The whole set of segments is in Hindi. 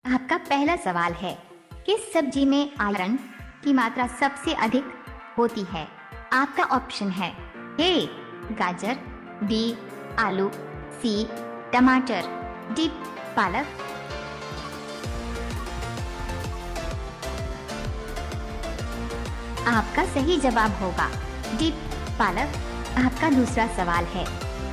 आपका पहला सवाल है, किस सब्जी में आयरन की मात्रा सबसे अधिक होती है? आपका ऑप्शन है ए गाजर, बी आलू, सी टमाटर, डी पालक। आपका सही जवाब होगा डी पालक। आपका दूसरा सवाल है,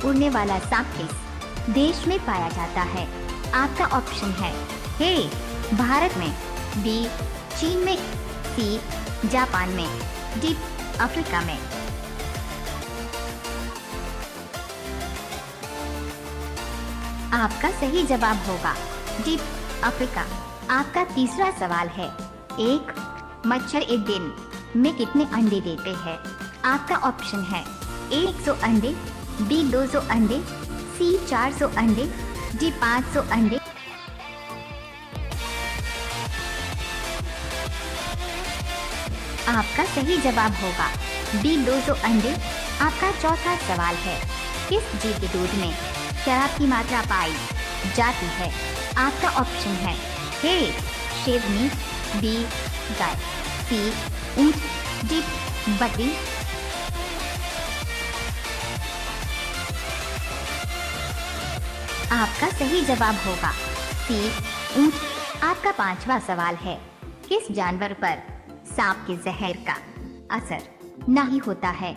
उड़ने वाला सांप किस देश में पाया जाता है? आपका ऑप्शन है ए भारत में, बी चीन में, सी जापान में, डी अफ्रीका में। आपका सही जवाब होगा डी अफ्रीका। आपका तीसरा सवाल है, एक मच्छर एक दिन में कितने अंडे देते हैं? आपका ऑप्शन है ए 100 अंडे, बी 200 अंडे, सी 400 अंडे, डी 500 अंडे। आपका सही जवाब होगा बी 200 अंडे। आपका चौथा सवाल है, किस जीव के दूध में शराब की मात्रा पाई जाती है? आपका ऑप्शन है ए शेरनी, बी गाय, सी ऊंट, डी बकरी। आपका सही जवाब होगा सी ऊंट। आपका पांचवा सवाल है, किस जानवर पर सांप के जहर का असर नहीं होता है?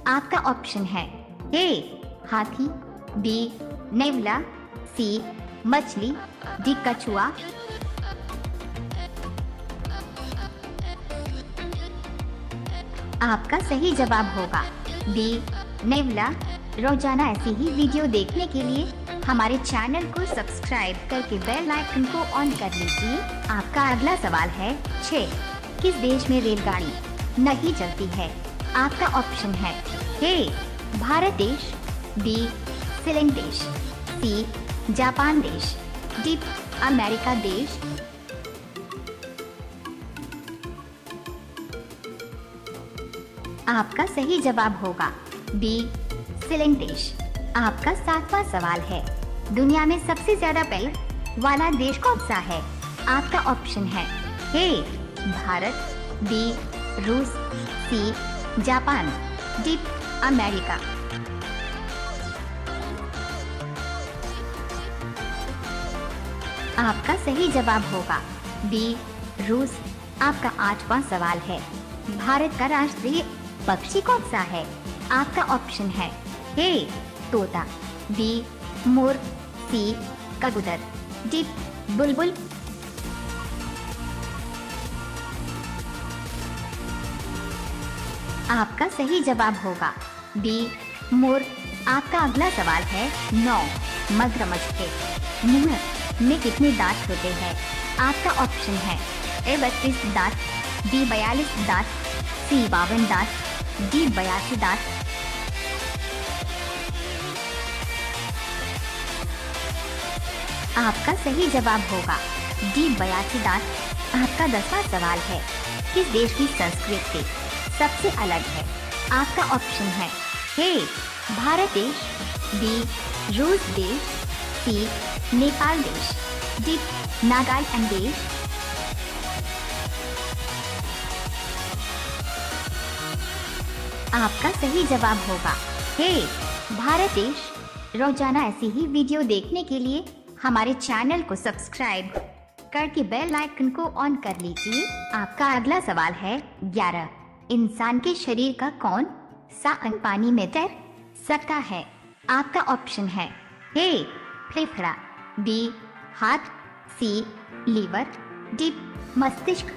आपका ऑप्शन है ए हाथी, बी नेवला, सी मछली, डी कछुआ। आपका सही जवाब होगा बी नेवला। रोजाना ऐसी ही वीडियो देखने के लिए हमारे चैनल को सब्सक्राइब करके बेल आइकन को ऑन कर लीजिए। आपका अगला सवाल है 6, किस देश में रेलगाड़ी नहीं चलती है? आपका ऑप्शन है ए भारत देश, बी सीलैंड देश, सी जापान देश, डी अमेरिका देश। आपका सही जवाब होगा बी सीलैंड देश। आपका 7वां सवाल है, दुनिया में सबसे ज्यादा पेड़ वाला देश कौन सा है? आपका ऑप्शन है ए भारत, बी रूस, सी जापान, डी अमेरिका। आपका सही जवाब होगा बी रूस। आपका 8वां सवाल है, भारत का राष्ट्रीय पक्षी कौन सा है? आपका ऑप्शन है ए तोता, बी मोर, सी कबूतर, डी बुलबुल। आपका सही जवाब होगा बी मोर। आपका अगला सवाल है 9, मगरमच्छ के मुंह में कितने दांत होते हैं? आपका ऑप्शन है ए 32 दांत, बी 42 दांत, सी 52 दांत, डी 82 दांत। आपका सही जवाब होगा डी 82 दांत। आपका 10वां सवाल है, किस देश की संस्कृति सबसे अलग है? आपका ऑप्शन है ए भारत देश, बी रूस देश, सी नेपाल देश, डी नागालैंड देश। आपका सही जवाब होगा ए भारत देश। रोजाना ऐसी ही वीडियो देखने के लिए हमारे चैनल को सब्सक्राइब करके बेल आइकन को ऑन कर लीजिए। आपका अगला सवाल है 11, इंसान के शरीर का कौन सा अंग पानी में तैर सकता है? आपका ऑप्शन है ए फेफड़ा, B heart, C liver, D मस्तिष्क।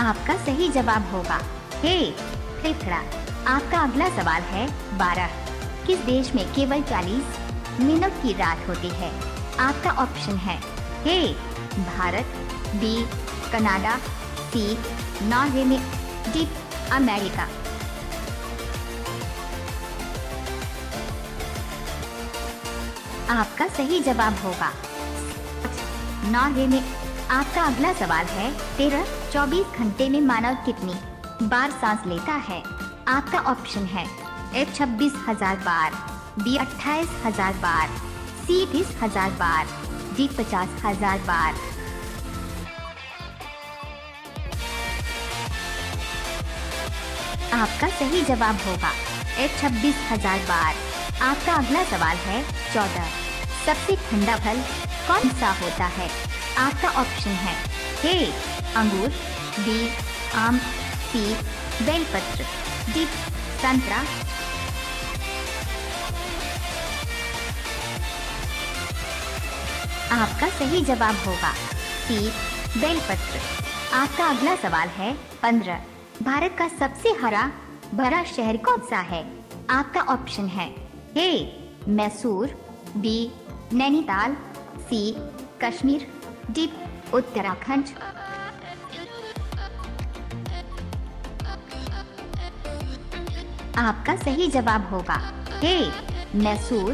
आपका सही जवाब होगा ए फेफड़ा। आपका अगला सवाल है 12, किस देश में केवल 40 मिनट की रात होती है? आपका ऑप्शन है ए भारत, बी कनाडा, सी नॉर्वे में, डी अमेरिका। आपका सही जवाब होगा नॉर्वे में। आपका अगला सवाल है 13, 24 घंटे में मानव कितनी बार सांस लेता है? आपका ऑप्शन है ए 26,000 बार, बी 28,000 बार, सी 30,000 बार, डी 50,000 बार। आपका सही जवाब होगा ए 26,000 बार। आपका अगला सवाल है 14। सबसे ठंडा फल कौन सा होता है? आपका ऑप्शन है ए अंगूर, बी आम, सी बेलपत्र, डी संतरा। आपका सही जवाब होगा सी बेलपत्र। आपका अगला सवाल है 15। भारत का सबसे हरा भरा शहर कौन सा है? आपका ऑप्शन है ए मैसूर, बी नैनीताल, सी कश्मीर, डी उत्तराखंड। आपका सही जवाब होगा ए मैसूर।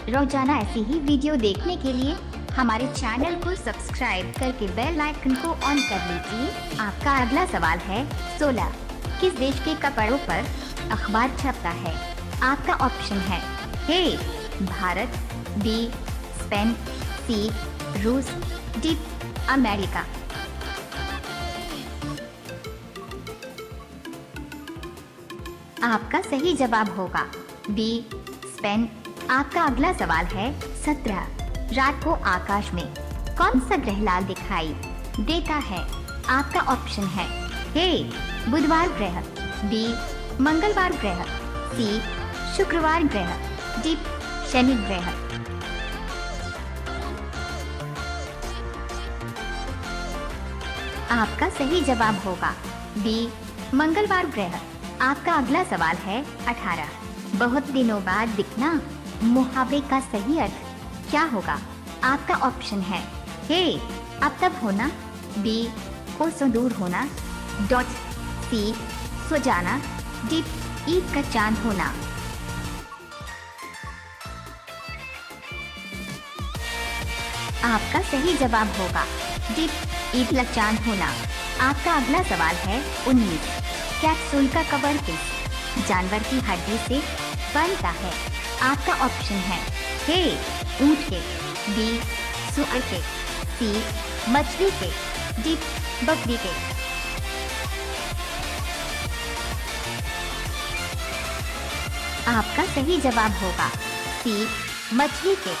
रोजाना ऐसी ही वीडियो देखने के लिए हमारे चैनल को सब्सक्राइब करके बेल आइकन को ऑन कर लीजिए। आपका अगला सवाल है 16। किस देश के कपड़ों पर अखबार छपता है? आपका ऑप्शन है ए भारत, बी स्पेन, सी रूस, डी अमेरिका। आपका सही जवाब होगा बी स्पेन। आपका अगला सवाल है 17। रात को आकाश में कौन सा ग्रह लाल दिखाई देता है? आपका ऑप्शन है ए बुधवार ग्रह, बी मंगलवार ग्रह, सी शुक्रवार ग्रह, डी शनि ग्रह। आपका सही जवाब होगा बी मंगलवार ग्रह। आपका अगला सवाल है 18। बहुत दिनों बाद दिखना मुहावरे का सही अर्थ क्या होगा? आपका ऑप्शन है ए अब तब होना, बी कोसों दूर होना, डॉट सी सो जाना, डी ईद का चांद होना। आपका सही जवाब होगा डी ईद का चांद होना। आपका अगला सवाल है 19। कैप्सूल का कवर किस जानवर की हड्डी से बनता है? आपका ऑप्शन है ए ऊंट के, बी सुअर के, सी मछली के, डी बकरी के। आपका सही जवाब होगा सी मछली के।